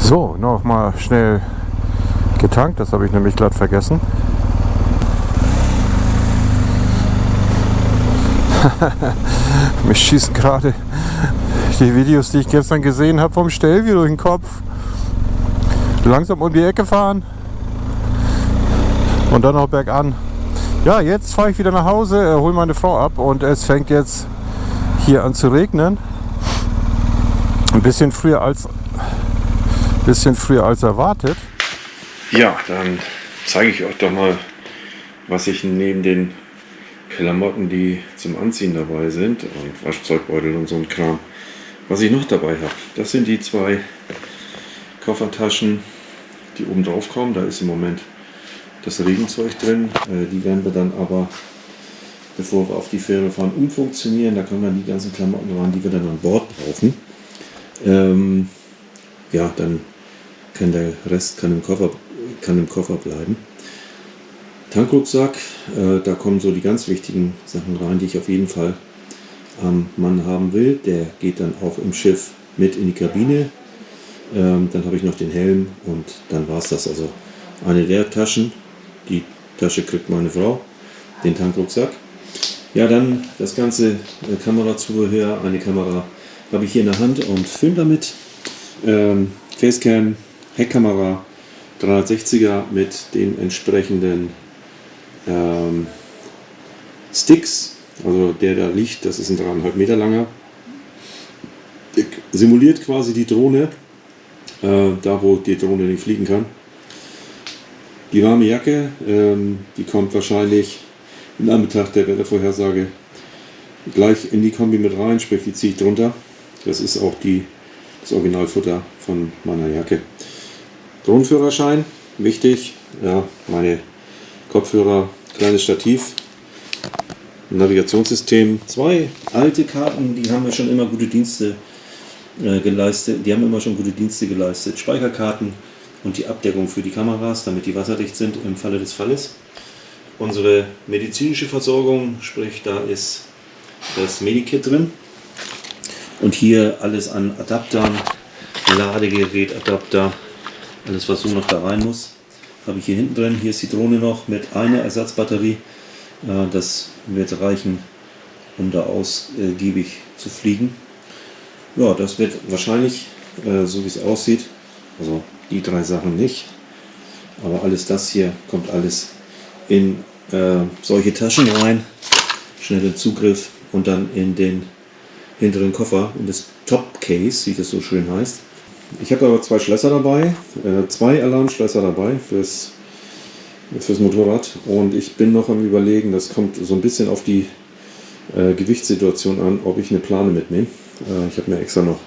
So, noch mal schnell getankt, das habe ich nämlich glatt vergessen. Mich schießen gerade die Videos, die ich gestern gesehen habe, vom Stellview durch den Kopf. Langsam um die Ecke fahren und dann noch bergan. Ja, jetzt fahre ich wieder nach Hause, hole meine Frau ab und es fängt jetzt hier an zu regnen. Ein bisschen früher als erwartet. Ja, dann zeige ich euch doch mal, was ich neben den Klamotten, die zum Anziehen dabei sind, und Waschzeugbeutel und so ein Kram, was ich noch dabei habe. Das sind die zwei Koffertaschen, die oben drauf kommen. Da ist im Moment das Regenzeug drin. Die werden wir dann aber, bevor wir auf die Fähre fahren, umfunktionieren. Da kommen dann die ganzen Klamotten rein, die wir dann an Bord brauchen. Ja, dann kann der Rest im Koffer bleiben. Tankrucksack, da kommen so die ganz wichtigen Sachen rein, die ich auf jeden Fall am Mann haben will. Der geht dann auch im Schiff mit in die Kabine. Dann habe ich noch den Helm und dann war es das. Also eine der Taschen, die Tasche kriegt meine Frau, den Tankrucksack. Ja, dann das ganze Kamerazubehör. Eine Kamera habe ich hier in der Hand und filme damit. Facecam, Heckkamera, 360er mit den entsprechenden Sticks. Also der da liegt, das ist ein 3,5 Meter langer. Simuliert quasi die Drohne, da wo die Drohne nicht fliegen kann. Die warme Jacke, die kommt wahrscheinlich in Anbetracht der Wettervorhersage gleich in die Kombi mit rein, sprich die ziehe ich drunter. Das ist auch das Originalfutter von meiner Jacke. Drohnenführerschein, wichtig. Ja, meine Kopfhörer, kleines Stativ, Navigationssystem. Zwei alte Karten, die haben ja schon immer gute Dienste geleistet. Speicherkarten und die Abdeckung für die Kameras, damit die wasserdicht sind im Falle des Falles. Unsere medizinische Versorgung, sprich da ist das Medikit drin. Und hier alles an Adaptern, Ladegerätadapter, alles was so noch da rein muss, habe ich hier hinten drin. Hier ist die Drohne noch mit einer Ersatzbatterie. Das wird reichen, um da ausgiebig zu fliegen. Ja, das wird wahrscheinlich, so wie es aussieht, also die drei Sachen nicht, aber alles das hier kommt alles in solche Taschen rein, schnellen Zugriff und dann in den hinteren Koffer, in das Top Case, wie das so schön heißt. Ich habe aber zwei Schlösser dabei, zwei Alarmschlösser dabei fürs Motorrad und ich bin noch am Überlegen, das kommt so ein bisschen auf die Gewichtssituation an, ob ich eine Plane mitnehme. Ich habe mir extra noch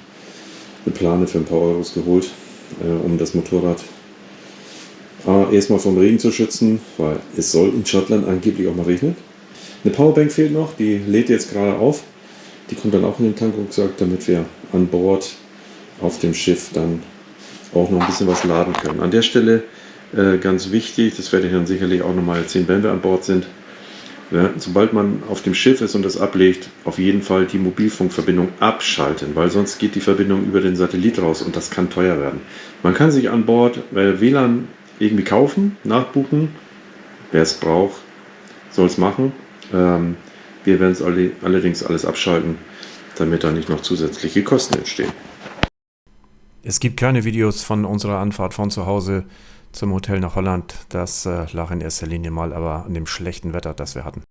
eine Plane für ein paar Euros geholt, um das Motorrad erstmal vom Regen zu schützen, weil es soll in Schottland angeblich auch mal regnen. Eine Powerbank fehlt noch, die lädt jetzt gerade auf. Die kommt dann auch in den Tankrucksack, damit wir an Bord auf dem Schiff dann auch noch ein bisschen was laden können. An der Stelle ganz wichtig, das werde ich dann sicherlich auch nochmal erzählen, wenn wir an Bord sind. Sobald man auf dem Schiff ist und das ablegt, auf jeden Fall die Mobilfunkverbindung abschalten, weil sonst geht die Verbindung über den Satellit raus und das kann teuer werden. Man kann sich an Bord WLAN irgendwie kaufen, nachbuchen. Wer es braucht, soll es machen. Wir werden es allerdings alles abschalten, damit da nicht noch zusätzliche Kosten entstehen. Es gibt keine Videos von unserer Anfahrt von zu Hause zum Hotel nach Holland. Das lag in erster Linie mal aber an dem schlechten Wetter, das wir hatten.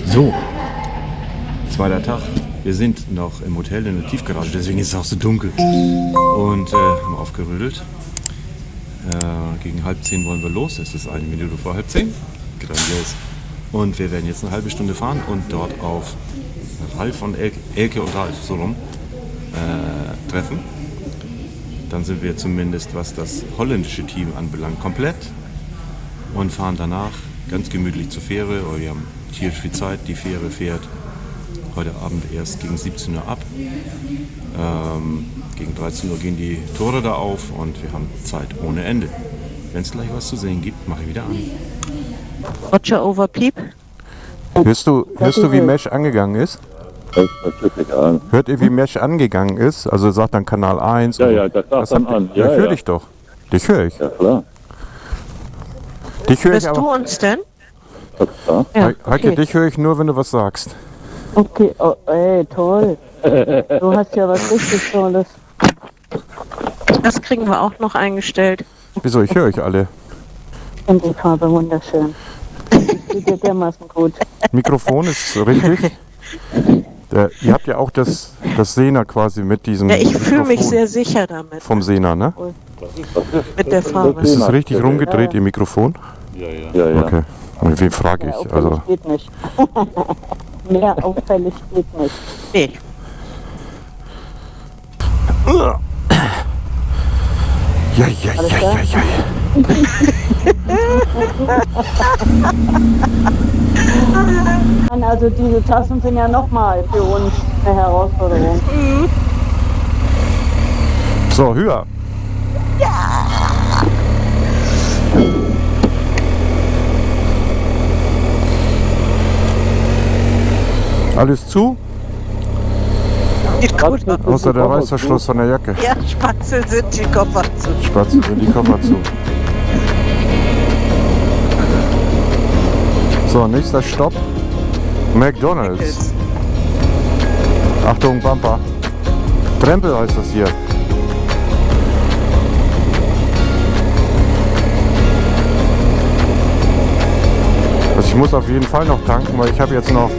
So, zweiter Tag. Wir sind noch im Hotel in der Tiefgarage, deswegen ist es auch so dunkel. Und haben aufgerödelt. Gegen 9:30 wollen wir los. Es ist 1 Minute vor 9:30. Grandios. Und wir werden jetzt eine halbe Stunde fahren und dort auf Ralf und Elke und Ralf so rum treffen. Dann sind wir zumindest, was das holländische Team anbelangt, komplett. und fahren danach ganz gemütlich zur Fähre. Wir haben tierisch viel Zeit. Die Fähre fährt heute Abend erst gegen 17 Uhr ab. Gegen 13 Uhr gehen die Tore da auf und wir haben Zeit ohne Ende. Wenn es gleich was zu sehen gibt, mache ich wieder an. Roger over Piep. Hörst du, wie Mesh angegangen ist? Hört ihr, wie Mesh angegangen ist? Also sagt dann Kanal 1. Ja, das sagt dann an. Ja, hör dich doch. Dich höre ich. Ja, klar. Dich höre ich Hörst du aber. uns denn? Ja, Heike, dich höre ich nur, wenn du was sagst. Okay, oh, ey, toll. Du hast ja was richtig Tolles. Das kriegen wir auch noch eingestellt. Wieso? Ich höre euch alle. Und die Farbe wunderschön. Sieht dir dermaßen gut. Mikrofon ist richtig. Ihr habt ja auch das Sena quasi mit diesem Ja, ich fühle mich Mikrofon sehr sicher damit. vom Sena, ne? Mit der Farbe. Ist es richtig rumgedreht, ihr Mikrofon? Ja. Okay. Und wen frage Mehr ich? auffällig Also, geht nicht. Mehr auffällig geht nicht. Nee. ja. Also diese Tassen sind ja nochmal für uns eine Herausforderung. So, höher. Alles zu, Sieht gut aus. außer der Reißverschluss von der Jacke. Ja, Spatzel sind die Koffer zu. Spatzen in die Koffer zu. So, nächster Stopp. McDonald's. Achtung, Bumper. Trempel heißt das hier. Also ich muss auf jeden Fall noch tanken, weil ich habe jetzt noch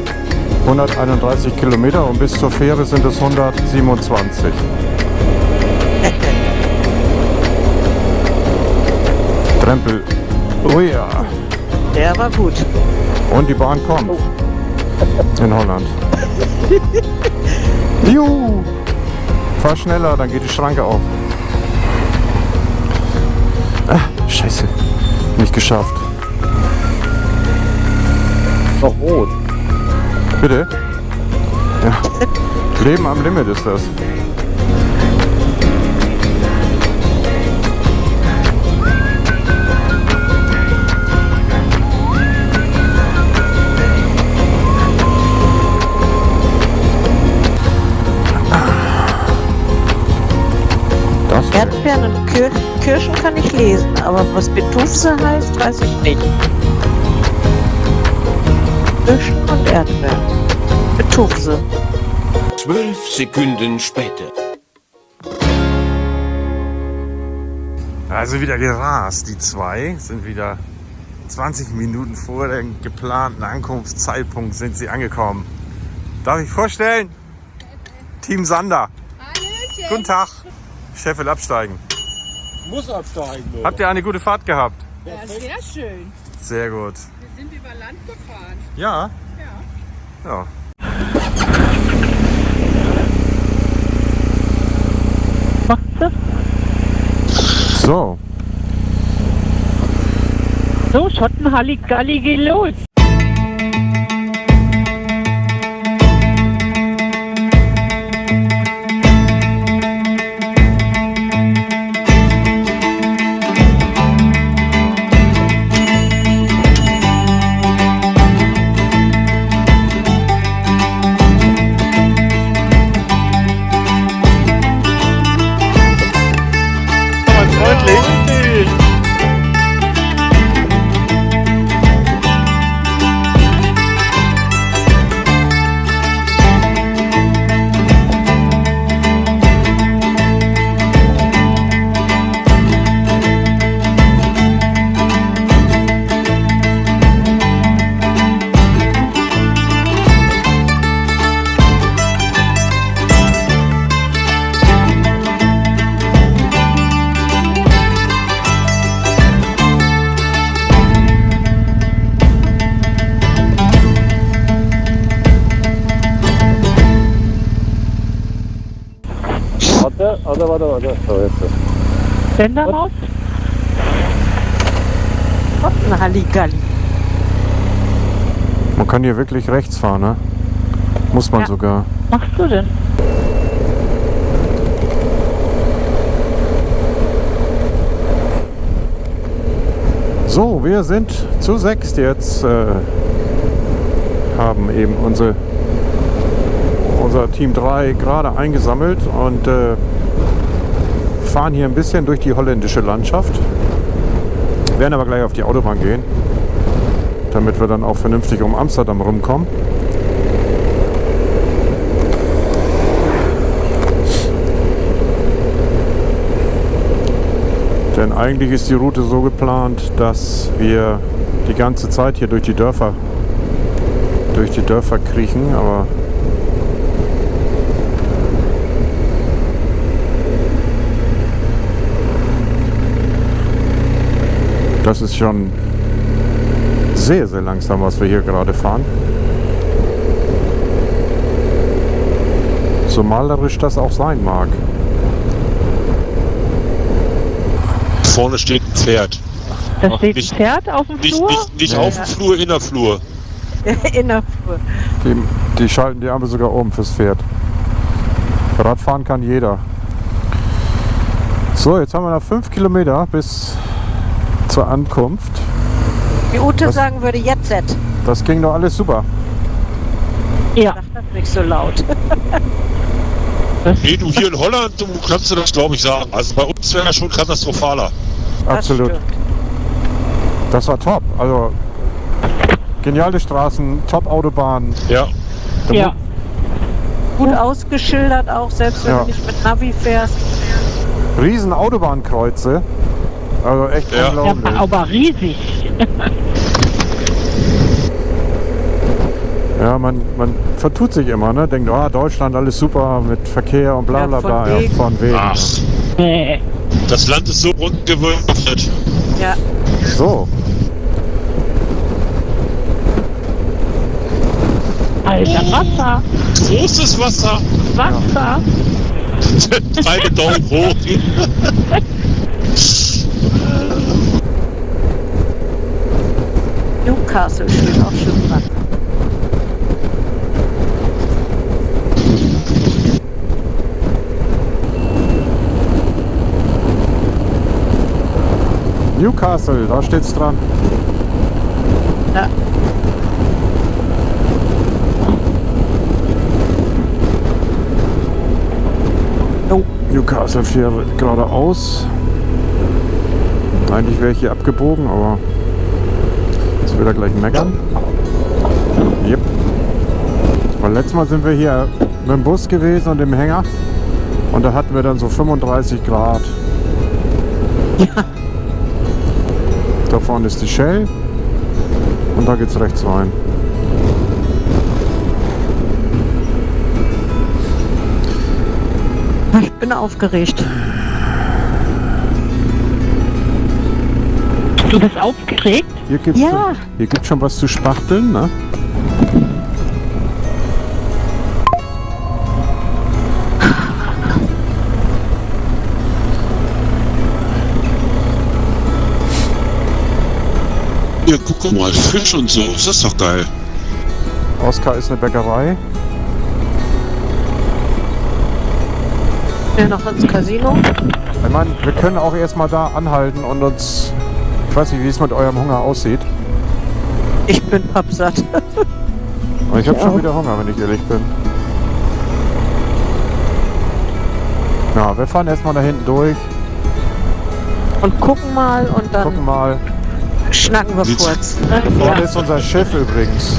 131 Kilometer und bis zur Fähre sind es 127. Trempel. Oh ja. Der war gut. Und die Bahn kommt. In Holland. Juhu. Fahr schneller, dann geht die Schranke auf. Ah, scheiße. Nicht geschafft. Noch rot. Bitte? Ja. Leben am Limit ist das. Erdbeeren und Kirschen kann ich lesen, aber was Betufe heißt, weiß ich nicht. Kirschen und Erdbeeren. Betufe. 12 Sekunden später. Also wieder gerast. Die zwei sind wieder 20 Minuten vor dem geplanten Ankunftszeitpunkt sind sie angekommen. Darf ich vorstellen? Team Sander. Hallöchen. Guten Tag. Chef will absteigen. Muss absteigen. Oder? Habt ihr eine gute Fahrt gehabt? Ja, sehr schön. Sehr gut. Wir sind über Land gefahren. Ja? Ja. Ja. So, So, Schottenhalli-Galli geht los. Warte. So, jetzt. Sender raus. Schottenhalligalli. Man kann hier wirklich rechts fahren, ne? Muss man Ja. sogar. Was machst du denn? So, wir sind zu 6 jetzt. Haben eben unser Team 3 gerade eingesammelt und fahren hier ein bisschen durch die holländische Landschaft. Werden aber gleich auf die Autobahn gehen, damit wir dann auch vernünftig um Amsterdam rumkommen. Denn eigentlich ist die Route so geplant, dass wir die ganze Zeit hier durch die Dörfer kriechen, aber das ist schon sehr, sehr langsam, was wir hier gerade fahren. So malerisch das auch sein mag. Vorne steht ein Pferd. Da steht nicht- ein Pferd auf dem Flur? Nicht Nee. auf dem Flur, in der Flur. In der Flur. Die schalten die Ampel sogar um fürs Pferd. Radfahren kann jeder. So, jetzt haben wir noch 5 Kilometer bis zur Ankunft. Wie Ute Was? sagen würde, jetzt set. Das ging doch alles super. Ja. Sag das nicht so laut. Nee, du hier in Holland, du kannst du das glaube ich sagen. Also bei uns wäre das schon katastrophaler. Das Absolut. stimmt. Das war top. Also geniale Straßen, top Autobahn. Ja. Ja. Gut ausgeschildert auch, selbst wenn Ja. du nicht mit Navi fährst. Riesen Autobahnkreuze. Also echt Ja. Ja, unglaublich. aber riesig. Ja, man vertut sich immer, ne? Denkt, Deutschland, alles super mit Verkehr und bla bla Ja, von bla. Ja, wegen. von wegen. Ach, Nee. das Land ist so rundgewölbt. Ja. So, Alter, Wasser. Großes Wasser. Wasser. Beide Daumen hoch. Newcastle steht auch schon dran. Newcastle, da steht's dran. Ja. Oh, Newcastle fährt geradeaus. Eigentlich wäre ich hier abgebogen, aber jetzt wird er gleich meckern. Yep. Weil letztes Mal sind wir hier mit dem Bus gewesen und im Hänger und da hatten wir dann so 35 Grad. Da vorne ist die Shell und da geht's rechts rein. ich bin aufgeregt. Du bist aufgeregt? Hier gibt's Ja. hier gibt's schon was zu spachteln, ne? Hier, guck mal, Fisch und so. Das ist doch geil. Oskar ist eine Bäckerei. Ja, noch ins Casino. Ich meine, wir können auch erstmal da anhalten und uns. Ich weiß nicht, wie es mit eurem Hunger aussieht. Ich bin pappsatt. Aber ich habe schon auch. wieder Hunger, wenn ich ehrlich bin. Ja, wir fahren erstmal da hinten durch, Und gucken mal und dann gucken mal. schnacken wir Sieht's- kurz. Vorne ist unser Schiff übrigens.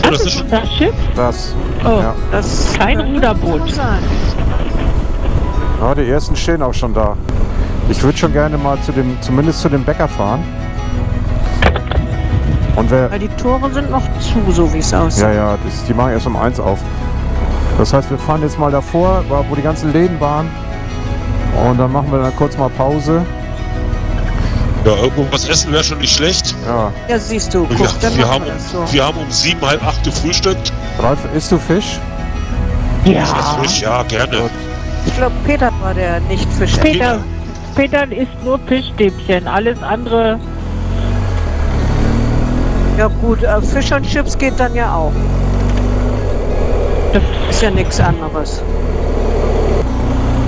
Oh, das ist Das Schiff? Das. Oh, Ja. Das Kein könnte Ruderboot. so sein. Ja, die ersten stehen auch schon da. Ich würde schon gerne mal zumindest zu dem Bäcker fahren. Und wer. Weil die Tore sind noch zu, so wie es aussieht. Ja, die machen erst um 1 auf. Das heißt, wir fahren jetzt mal davor, wo die ganzen Läden waren. Und dann machen wir dann kurz mal Pause. Ja, irgendwo was essen wäre schon nicht schlecht. Ja, Ja, siehst du. Guck, Wir, dann wir, machen haben, wir das so. wir haben um 7, halb 8 gefrühstückt. Ralf, isst du Fisch? Ja. Frisch, ja, gerne. Gut. Ich glaube, Peter war der nicht Fisch. Peter isst nur Fischstäbchen. Alles andere Ja gut, Fisch und Chips geht dann ja auch. Das ist ja nichts anderes.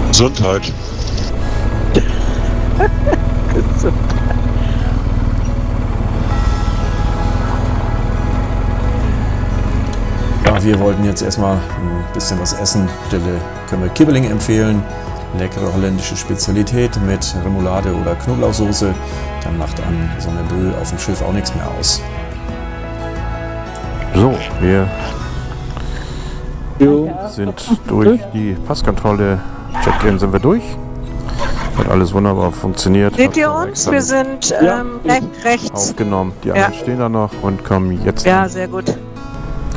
Gesundheit. Ja, wir wollten jetzt erstmal ein bisschen was essen. Stelle können wir Kibbeling empfehlen. Leckere holländische Spezialität mit Remoulade oder Knoblauchsoße. Dann macht an so eine Bö auf dem Schiff auch nichts mehr aus. So, wir sind durch die Passkontrolle. Check-in sind wir durch. Hat alles wunderbar funktioniert. Seht ihr Hat uns? Wir sind rechts. aufgenommen. Die anderen stehen da noch und kommen jetzt. Ja, sehr gut.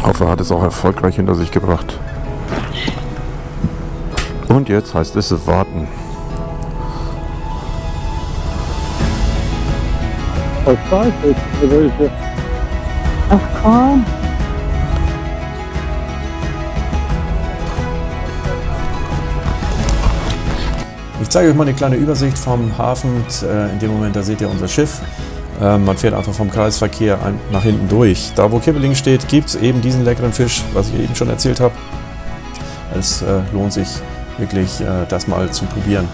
Hoffe, er hat es auch erfolgreich hinter sich gebracht. Und jetzt heißt es warten. Was war das? Ach komm. Ich zeige euch mal eine kleine Übersicht vom Hafen. In dem Moment, da seht ihr unser Schiff. Man fährt einfach vom Kreisverkehr nach hinten durch. Da, wo Kibbeling steht, gibt es eben diesen leckeren Fisch, was ich eben schon erzählt habe. Es lohnt sich wirklich, das mal zu probieren.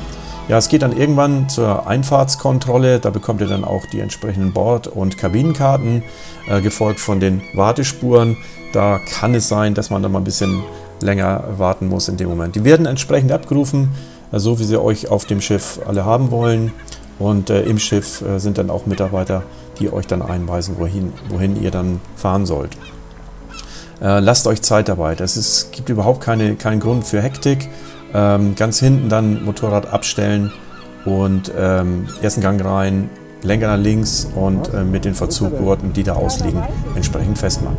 Ja, es geht dann irgendwann zur Einfahrtskontrolle. Da bekommt ihr dann auch die entsprechenden Bord- und Kabinenkarten, gefolgt von den Wartespuren. Da kann es sein, dass man dann mal ein bisschen länger warten muss in dem Moment. Die werden entsprechend abgerufen, so wie sie euch auf dem Schiff alle haben wollen. Und im Schiff sind dann auch Mitarbeiter, die euch dann einweisen, wohin ihr dann fahren sollt. Lasst euch Zeit dabei. Es gibt überhaupt keinen Grund für Hektik. Ganz hinten dann Motorrad abstellen und ersten Gang rein, Lenker nach links und mit den Verzuggurten, die da ausliegen, entsprechend festmachen.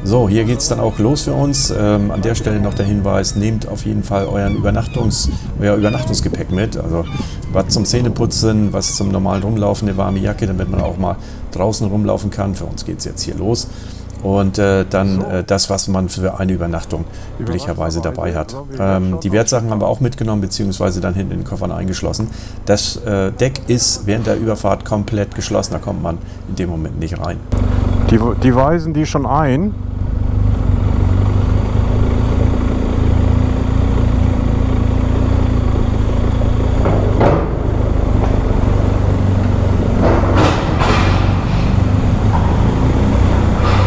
So, hier geht es dann auch los für uns. An der Stelle noch der Hinweis, nehmt auf jeden Fall euer Übernachtungsgepäck mit. Also was zum Zähneputzen, was zum normalen Rumlaufen, eine warme Jacke, damit man auch mal draußen rumlaufen kann. Für uns geht es jetzt hier los. Und dann das, was man für eine Übernachtung üblicherweise dabei hat. Die Wertsachen haben wir auch mitgenommen, beziehungsweise dann hinten in den Koffern eingeschlossen. Das Deck ist während der Überfahrt komplett geschlossen, da kommt man in dem Moment nicht rein. Die weisen die schon ein.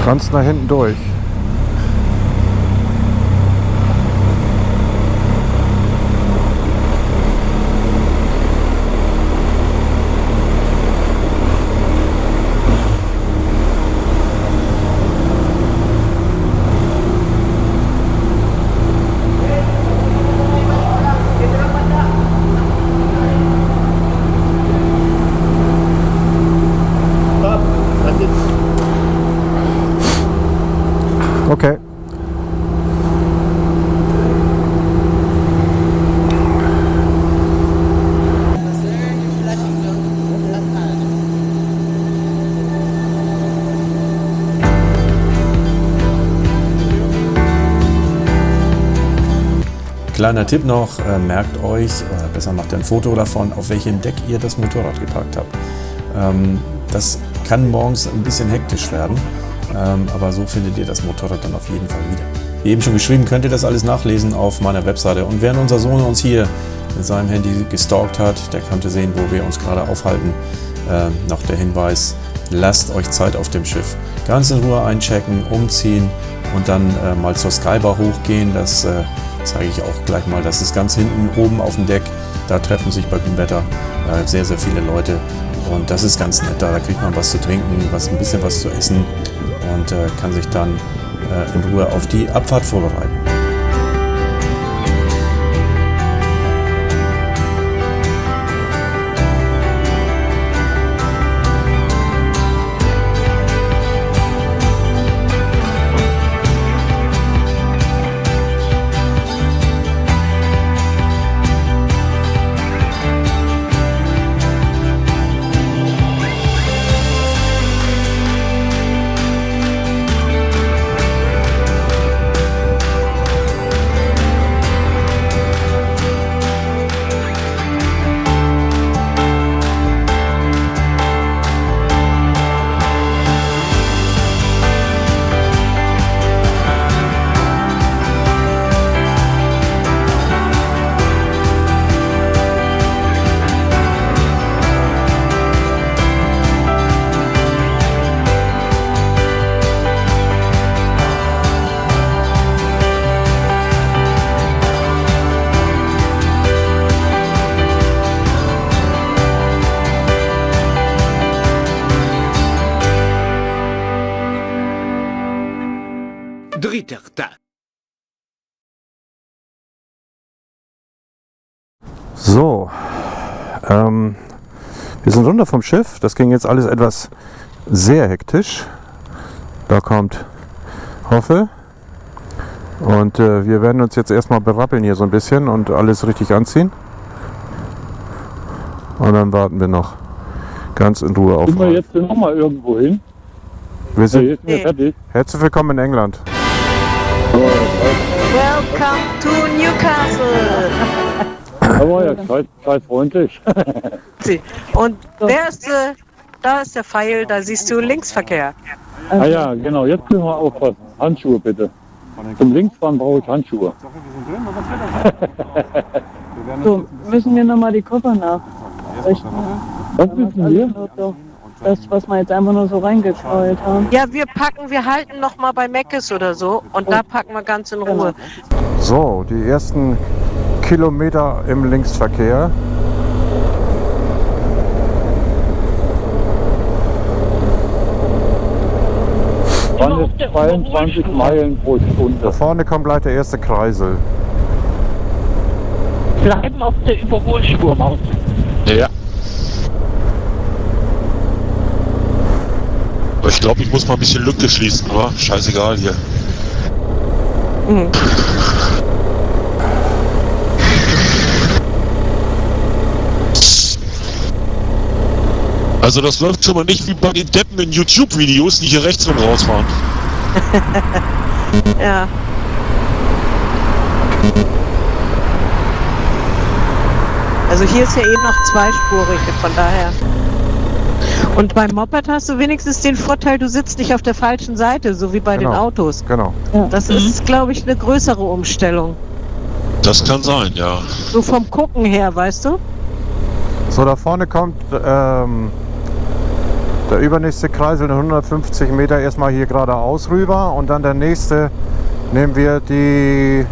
Ganz nach hinten durch. Okay. Kleiner Tipp noch, merkt euch, oder besser macht ihr ein Foto davon, auf welchem Deck ihr das Motorrad geparkt habt. Das kann morgens ein bisschen hektisch werden. Aber so findet ihr das Motorrad dann auf jeden Fall wieder. Wie eben schon geschrieben, könnt ihr das alles nachlesen auf meiner Webseite. Und während unser Sohn uns hier mit seinem Handy gestalkt hat, der konnte sehen, wo wir uns gerade aufhalten. Noch der Hinweis, lasst euch Zeit auf dem Schiff. Ganz in Ruhe einchecken, umziehen und dann mal zur Skybar hochgehen. Das zeige ich auch gleich mal. Das ist ganz hinten oben auf dem Deck. Da treffen sich bei gutem Wetter sehr, sehr viele Leute. Und das ist ganz nett. Da kriegt man was zu trinken, ein bisschen was zu essen. Und kann sich dann in Ruhe auf die Abfahrt vorbereiten. Dritter Tag. So, wir sind runter vom Schiff. Das ging jetzt alles etwas sehr hektisch. Da kommt Hoffe. Und wir werden uns jetzt erstmal berappeln hier so ein bisschen und alles richtig anziehen. Und dann warten wir noch ganz in Ruhe auf. Sind wir jetzt nochmal irgendwo hin? Wir sind Jetzt sind wir fertig. herzlich willkommen in England. Welcome to Newcastle. Aber ja, seid freundlich. Und wer ist, da ist der Pfeil, da siehst du Linksverkehr. Ah ja, genau, jetzt müssen wir aufpassen. Handschuhe bitte. Zum Linksfahren brauche ich Handschuhe. So, müssen wir nochmal die Koffer nachrichten. Was müssen wir? Das, was wir jetzt einfach nur so reingestreut haben. Ja, wir halten noch mal bei Meckes oder so und da packen wir ganz in Ruhe. So, die ersten Kilometer im Linksverkehr. Waren jetzt 22 Meilen pro Da Stunde. vorne kommt gleich der erste Kreisel. Bleiben auf der Überholspur, Maus. Ja. Aber ich glaube, ich muss mal ein bisschen Lücke schließen, aber scheißegal hier. Also das läuft schon mal nicht wie bei den Deppen in YouTube-Videos, die hier rechts und rausfahren. Ja. Also hier ist ja eh noch zweispurig, von daher. Und beim Moped hast du wenigstens den Vorteil, du sitzt nicht auf der falschen Seite, so wie bei den Autos. Genau. Das ist, glaube ich, eine größere Umstellung. Das kann sein, ja. So vom Gucken her, weißt du? So, da vorne kommt der übernächste Kreisel in 150 Meter erstmal hier geradeaus rüber und dann der nächste nehmen wir die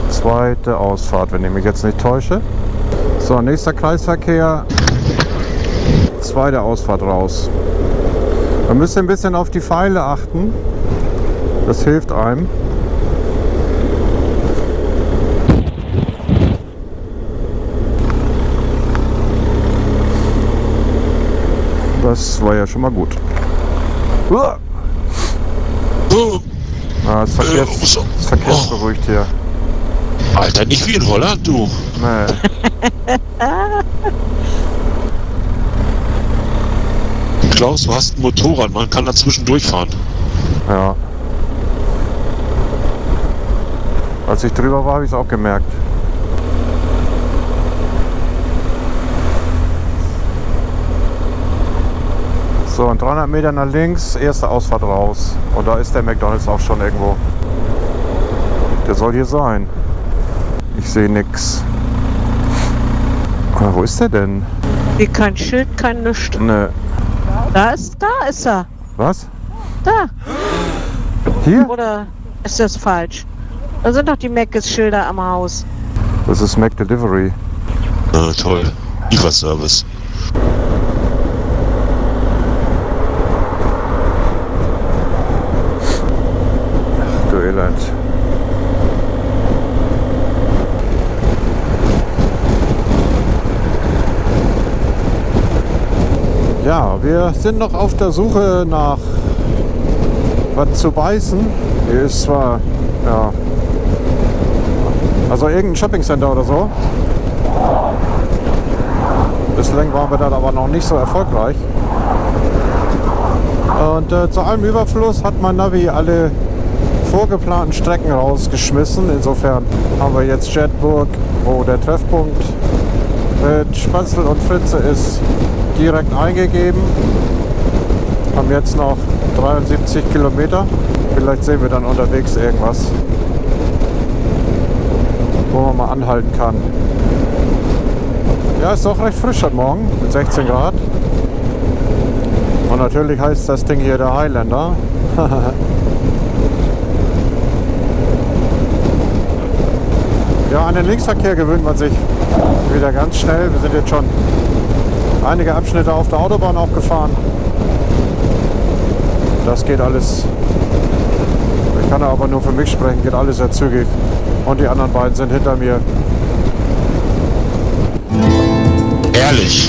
zweite Ausfahrt, wenn ich mich jetzt nicht täusche. So, nächster Kreisverkehr, zweite Ausfahrt raus. Man müsste ein bisschen auf die Pfeile achten, das hilft einem. Das war ja schon mal gut. Das ist verkehrsberuhigt hier. Alter, nicht wie in Holland, du. Nee. Klaus, du hast ein Motorrad, man kann dazwischen durchfahren. Ja. Als ich drüber war, habe ich es auch gemerkt. So, und 300 Meter nach links, erste Ausfahrt raus. Und da ist der McDonald's auch schon irgendwo. Der soll hier sein. Ich sehe nix. Wo ist der denn? Hier kein Schild, kein Nichts. Ne. Da ist er. Was? Da. Hier? Oder ist das falsch? Da sind doch die Meckes-Schilder am Haus. Das ist Mac Delivery. Toll. Lieferservice. Du Elend. Ja, wir sind noch auf der Suche nach was zu beißen. Hier ist zwar, ja, also irgendein Shoppingcenter oder so. Bislang waren wir da aber noch nicht so erfolgreich. Und zu allem Überfluss hat mein Navi alle vorgeplanten Strecken rausgeschmissen. Insofern haben wir jetzt Jedburgh, wo der Treffpunkt mit Spatzel und Fritze ist, direkt eingegeben. Haben jetzt noch 73 Kilometer. Vielleicht sehen wir dann unterwegs irgendwas, wo man mal anhalten kann. Ja, ist auch recht frisch heute Morgen mit 16 Grad. Und natürlich heißt das Ding hier der Highlander. Ja, an den Linksverkehr gewöhnt man sich wieder ganz schnell. Wir sind jetzt schon einige Abschnitte auf der Autobahn auch gefahren. Das geht alles Ich kann aber nur für mich sprechen, geht alles sehr zügig. Und die anderen beiden sind hinter mir. Ehrlich.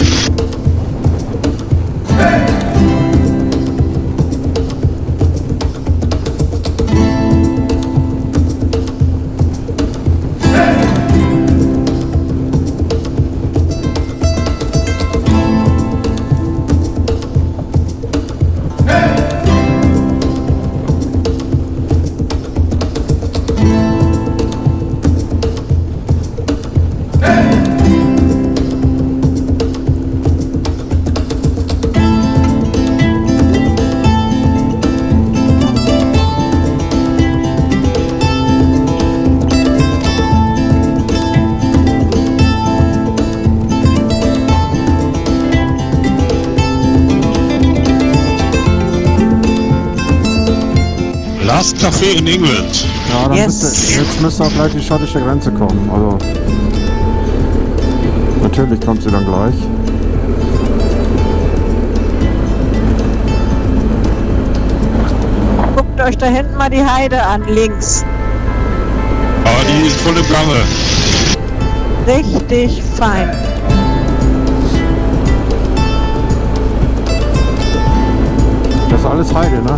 Last Café in England. Ja, dann Yes. jetzt müsste auch gleich die schottische Grenze kommen. Also natürlich kommt sie dann gleich. Guckt euch da hinten mal die Heide an, links. Aber die ist voll im Gange. Richtig fein. Das ist alles Heide, ne?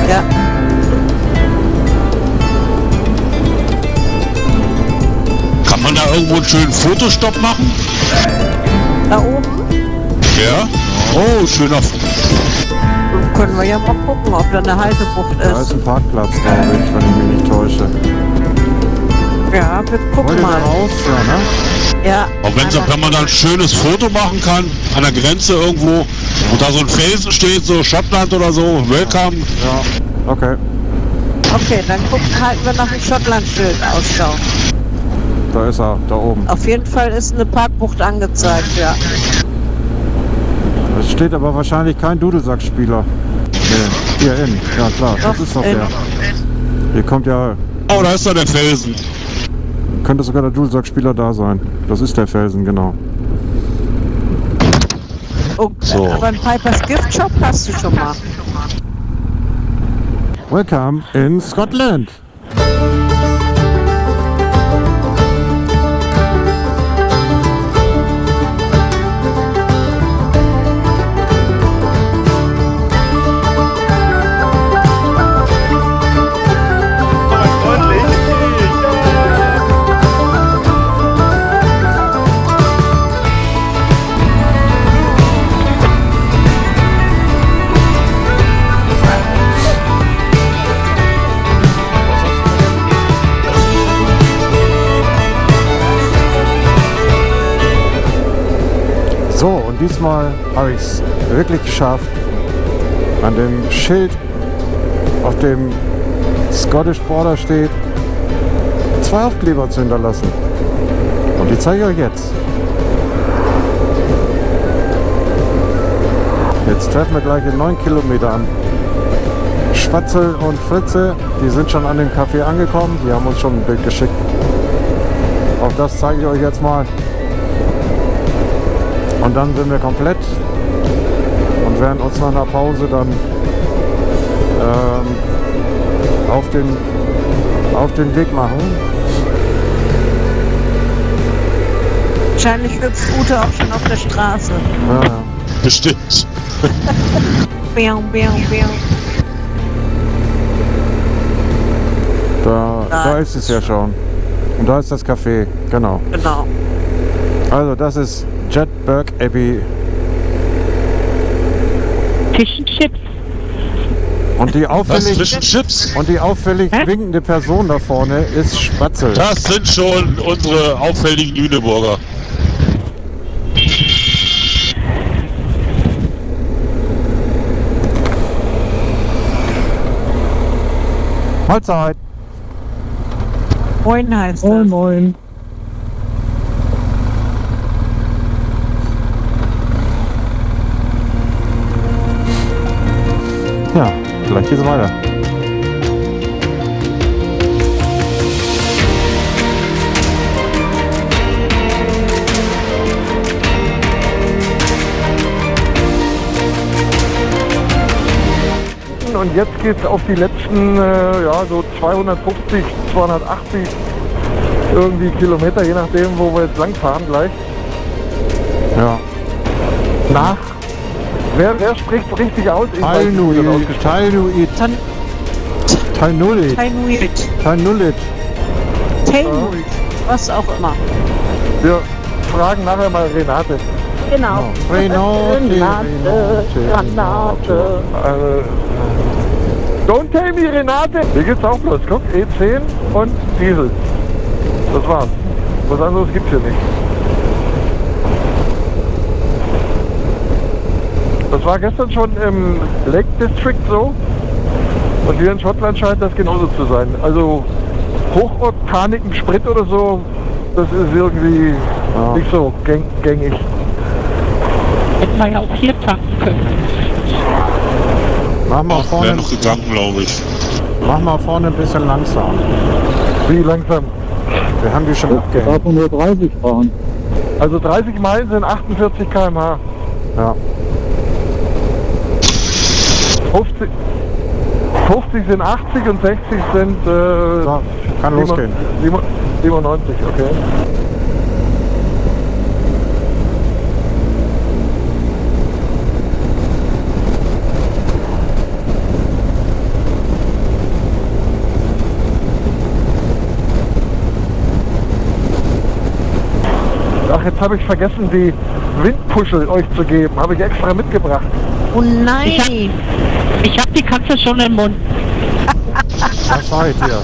Ja. Kann man da irgendwo einen schönen Fotostopp machen? Da oben Ja. Oh, schöner. können wir ja mal gucken, ob da eine Haltebucht Da ist ist. ein Parkplatz, glaube ich, wenn ich mich nicht täusche. Ja, wir Wollt gucken ihr da mal. raus? Ja, ne? Ja. Auch wenn man da ein schönes Foto machen kann, an der Grenze irgendwo, und da so ein Felsen steht, so Schottland oder so, Welcome. Ja, okay. Okay, dann halten wir nach dem Schottland-Schild Ausschau. Da ist er, da oben. Auf jeden Fall ist eine Parkbucht angezeigt, ja. Es steht aber wahrscheinlich kein Dudelsackspieler. Nee, hier in. Ja klar, das Doch, ist doch in. der. Hier kommt ja, Oh, da ist da der Felsen. könnte sogar der Dudelsackspieler da sein. Das ist der Felsen, genau. Oh, So. aber ein Pipers Gift Shop hast du schon mal. Welcome in Scotland. So, und diesmal habe ich es wirklich geschafft, an dem Schild, auf dem Scottish Border steht, 2 Aufkleber zu hinterlassen. Und die zeige ich euch jetzt. Jetzt treffen wir gleich in 9 Kilometer an. Spatzel und Fritze, die sind schon an dem Café angekommen, die haben uns schon ein Bild geschickt. Auch das zeige ich euch jetzt mal. Und dann sind wir komplett und werden uns nach einer Pause dann auf den Weg machen. Wahrscheinlich hüpft Ute auch schon auf der Straße. Ja, Bestimmt. Biau, biau, biau. da ist es ja schon. Und da ist das Café, genau. Genau. Also das ist Jedburgh Abbey. Fish and Chips. Und die Was? auffällig, Fish and Chips? und die auffällig winkende Person da vorne ist Spatzel. Das sind schon unsere auffälligen Lüneburger. Mahlzeit. Moin heißt das. Moin, moin. Ja, gleich geht's weiter. und jetzt geht es auf die letzten, so 250, 280 irgendwie Kilometer, je nachdem, wo wir jetzt lang fahren gleich. Ja. Nach. Wer spricht richtig aus? Tainuit. Tainuit. Was auch immer. Wir fragen nachher mal Renate. Genau. Renate. Don't tell me, Renate. Hier geht's auch bloß. Guck, E10 und Diesel. Das war's. Was anderes gibt's hier nicht. Das war gestern schon im Lake District so. Und hier in Schottland scheint das genauso zu sein. Also hochoktanigen Sprit oder so, das ist irgendwie nicht so gängig. Hätten wir ja auch hier tanken können. Mach mal vorne. Wäre noch gegangen, glaube ich. Mach mal vorne ein bisschen langsam. Wie langsam? Wir haben die schon abgehängt. Darf man nur 30 fahren. Also 30 Meilen sind 48 km/h. Ja. 50 sind 80 und 60 sind So, kann losgehen. 97, okay. Ach, jetzt habe ich vergessen, die Windpuschel euch zu geben. Habe ich extra mitgebracht. Oh nein! Ich hab die Katze schon im Mund. Was seid ihr?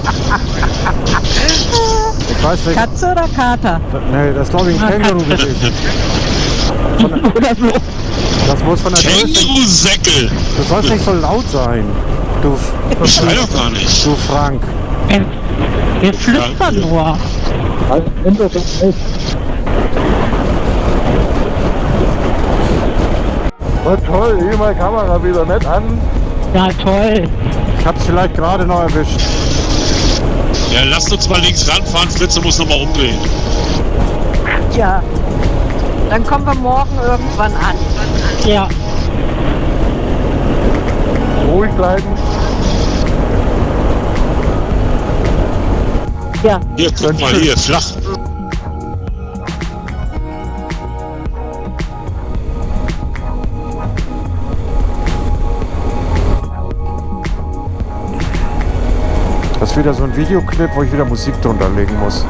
Ich weiß nicht. Katze oder Kater? Nee, das ist glaube ich ein Känguru-Gesicht. Oder so. Das muss von der Größe. Känguru-Säckel! Du sollst nicht so laut sein. Ich schrei doch gar nicht. Du Frank. Wir flüstern nur. Oh toll, hier mal Kamera wieder nett an. Ja, toll. Ich hab's vielleicht gerade noch erwischt. Ja, lasst uns mal links ranfahren, Fritze muss nochmal umdrehen. Ja. Dann kommen wir morgen irgendwann an. Ja. Ruhig bleiben. Ja. Hier, guck mal, hier, flach. Das ist wieder so ein Videoclip, wo ich wieder Musik drunter legen muss.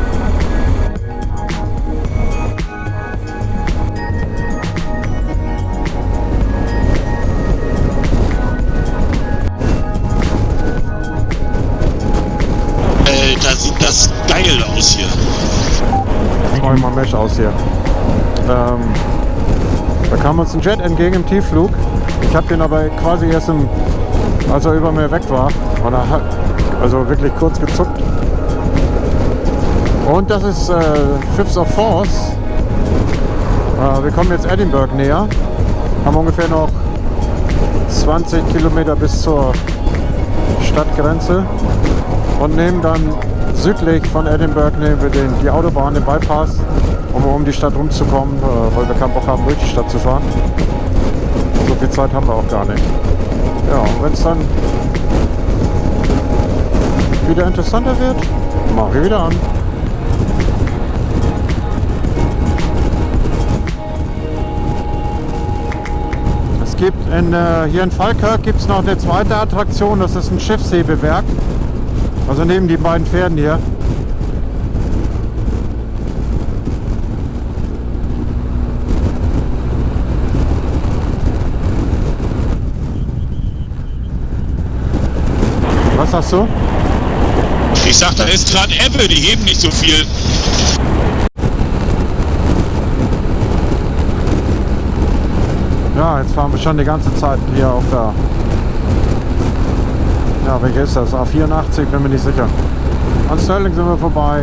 Da sieht das geil aus hier. Jetzt mach ich mal Mesh aus hier. Da kam uns ein Jet entgegen im Tiefflug. Ich habe den aber quasi erst als er über mir weg war. Und er hat also wirklich kurz gezuckt. Und das ist Fifth of Force. Wir kommen jetzt Edinburgh näher. Haben ungefähr noch 20 Kilometer bis zur Stadtgrenze. Und nehmen dann südlich von Edinburgh nehmen wir die Autobahn, den Bypass, um die Stadt rumzukommen, weil wir keinen Bock haben, durch die Stadt zu fahren. So viel Zeit haben wir auch gar nicht. Ja, und wenn es dann wieder interessanter wird, machen wir wieder an. Es gibt hier in Falkirk gibt es noch eine zweite Attraktion, das ist ein Schiffshebewerk. Also neben die beiden Pferden hier. Was sagst du? Ich sag, da ist gerade Ebbe, die heben nicht so viel. Ja, jetzt fahren wir schon die ganze Zeit hier auf der... Ja, welche ist das? A84, bin mir nicht sicher. An Stirling sind wir vorbei.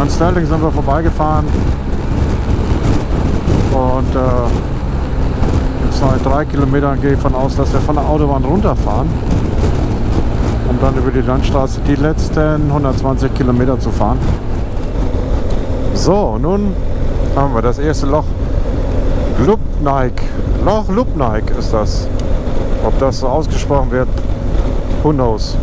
An Stirling sind wir vorbeigefahren. Und jetzt noch in 3 Kilometern gehe ich von aus, dass wir von der Autobahn runterfahren. Um dann über die Landstraße die letzten 120 Kilometer zu fahren. So, nun haben wir das erste Loch Lubnaik. Loch Lubnaik ist das. Ob das so ausgesprochen wird, who knows.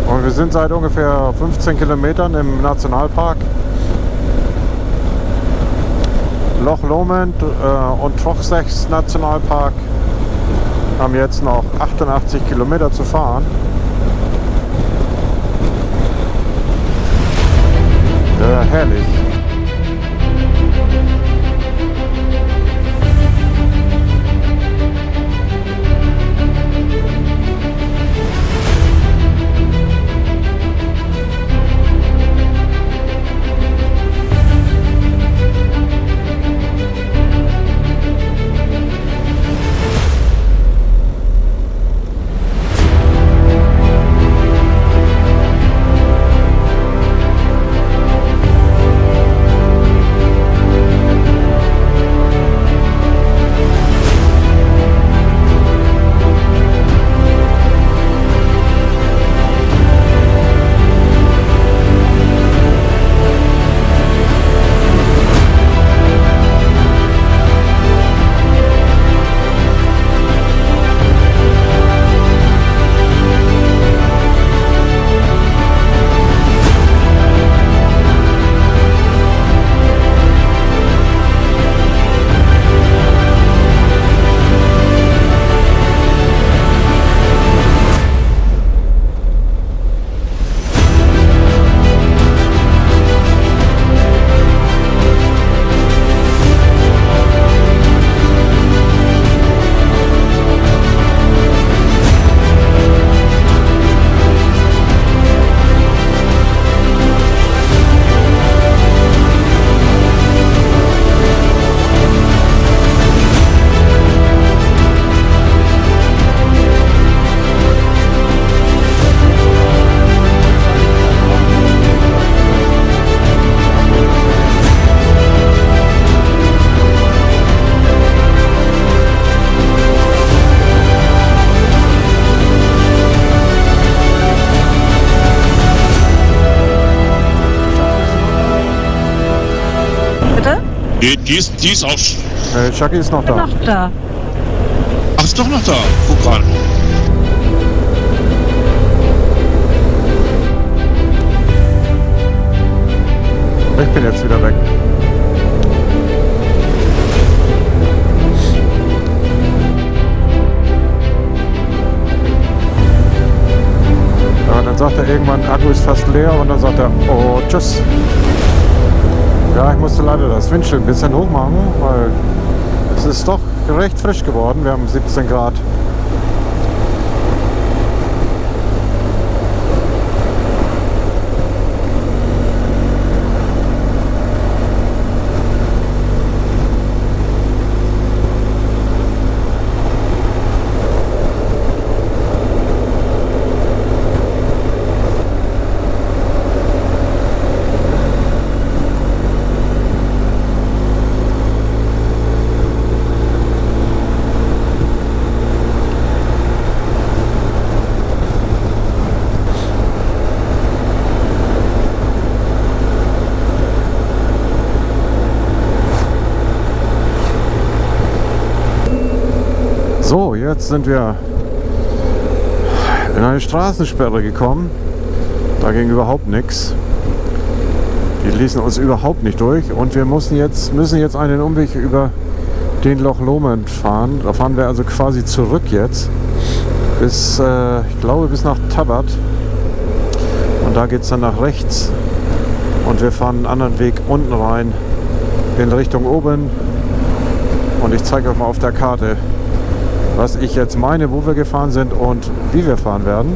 Und wir sind seit ungefähr 15 Kilometern im Nationalpark. Loch Lomond und Trochsechs Nationalpark haben jetzt noch 88 Kilometer zu fahren. Herrlich. Die ist auch. Chucky ist noch da. Noch da. Ach, ist doch noch da. Guck ran. Ich bin jetzt wieder weg. Ja, dann sagt er irgendwann, Akku ist fast leer und dann sagt er, oh, tschüss. Ja, ich musste leider das Windschild ein bisschen hoch machen, weil es ist doch recht frisch geworden. Wir haben 17 Grad. So, jetzt sind wir in eine Straßensperre gekommen. Da ging überhaupt nichts. Die ließen uns überhaupt nicht durch und wir müssen jetzt einen Umweg über den Loch Lomond fahren. Da fahren wir also quasi zurück jetzt bis, ich glaube, bis nach Tabat. Und da geht es dann nach rechts und wir fahren einen anderen Weg unten rein in Richtung oben. Und ich zeige euch mal auf der Karte, was ich jetzt meine, wo wir gefahren sind und wie wir fahren werden.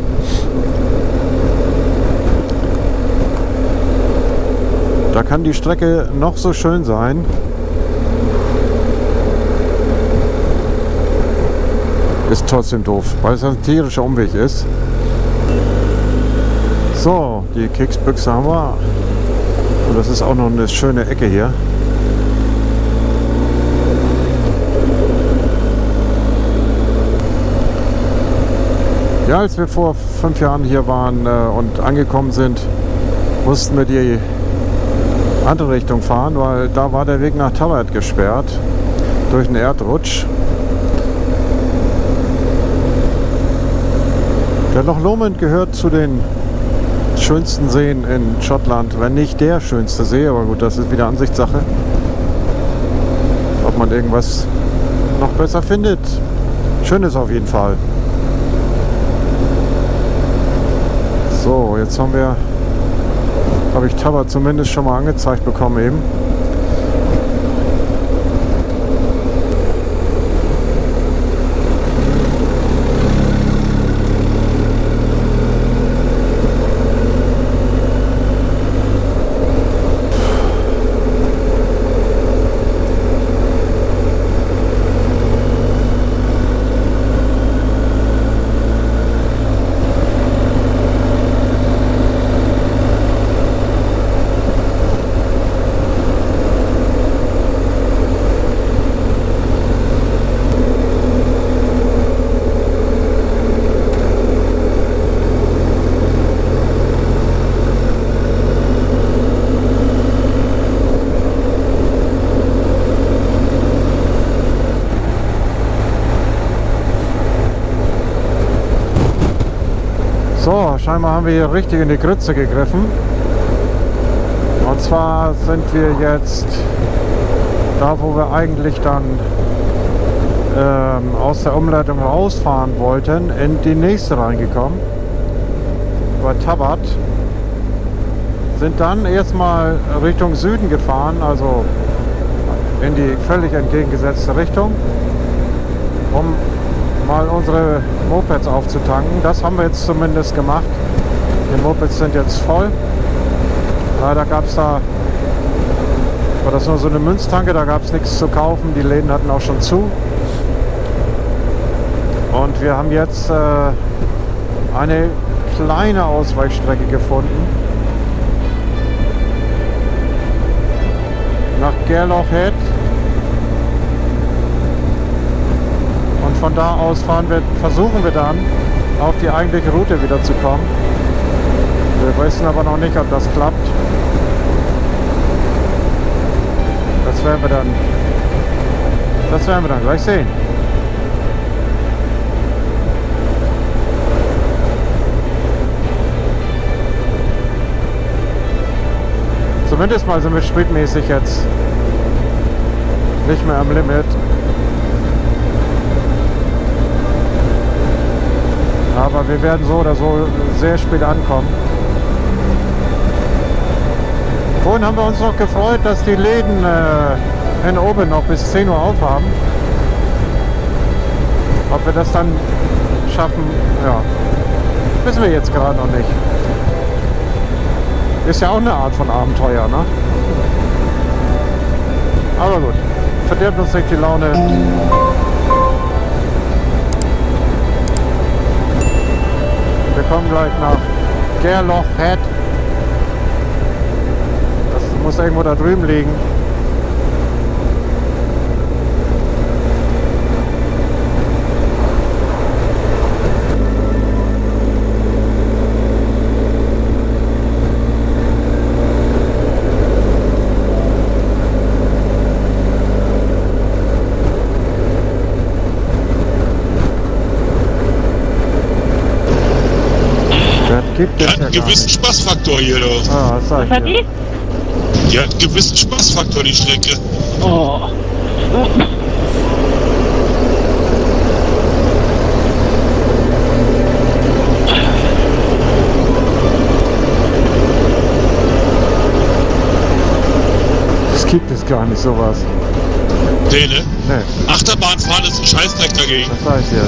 Da kann die Strecke noch so schön sein. Ist trotzdem doof, weil es ein tierischer Umweg ist. So, die Keksbüchse haben wir. Und das ist auch noch eine schöne Ecke hier. Ja, als wir vor 5 Jahren hier waren und angekommen sind, mussten wir die andere Richtung fahren, weil da war der Weg nach Tabard gesperrt durch einen Erdrutsch. Der Loch Lomond gehört zu den schönsten Seen in Schottland, wenn nicht der schönste See, aber gut, das ist wieder Ansichtssache. Ob man irgendwas noch besser findet. Schön ist auf jeden Fall. So, jetzt habe ich Tabard zumindest schon mal angezeigt bekommen eben. So, scheinbar haben wir hier richtig in die Grütze gegriffen. Und zwar sind wir jetzt da, wo wir eigentlich dann aus der Umleitung rausfahren wollten, in die nächste reingekommen. Bei Tabard. Sind dann erstmal Richtung Süden gefahren, also in die völlig entgegengesetzte Richtung, um mal unsere Mopeds aufzutanken. Das haben wir jetzt zumindest gemacht. Die Mopeds sind jetzt voll. Leider gab es da, war das nur so eine Münztanke, da gab es nichts zu kaufen. Die Läden hatten auch schon zu. Und wir haben jetzt eine kleine Ausweichstrecke gefunden. Nach Gairloch Head. Und von da aus versuchen wir dann auf die eigentliche Route wieder zu kommen. Wir wissen aber noch nicht, ob das klappt. Das werden wir dann gleich sehen. Zumindest mal sind wir spritmäßig jetzt nicht mehr am Limit. Aber wir werden so oder so sehr spät ankommen. Vorhin haben wir uns noch gefreut, dass die Läden in Oben noch bis 10 Uhr aufhaben. Ob wir das dann schaffen, ja, wissen wir jetzt gerade noch nicht. Ist ja auch eine Art von Abenteuer, ne? Aber gut, verdirbt uns nicht die Laune. Wir kommen gleich nach Gairloch Head. Das muss irgendwo da drüben liegen. Gibt es hat einen gewissen Spaßfaktor hier, doch. Ah, das sag ich dir. Die hat einen gewissen Spaßfaktor, die Strecke. Oh. Das gibt es gar nicht, sowas. Nee, ne? Nee. Achterbahnfahren ist ein Scheißdreck dagegen. Das sag ich dir.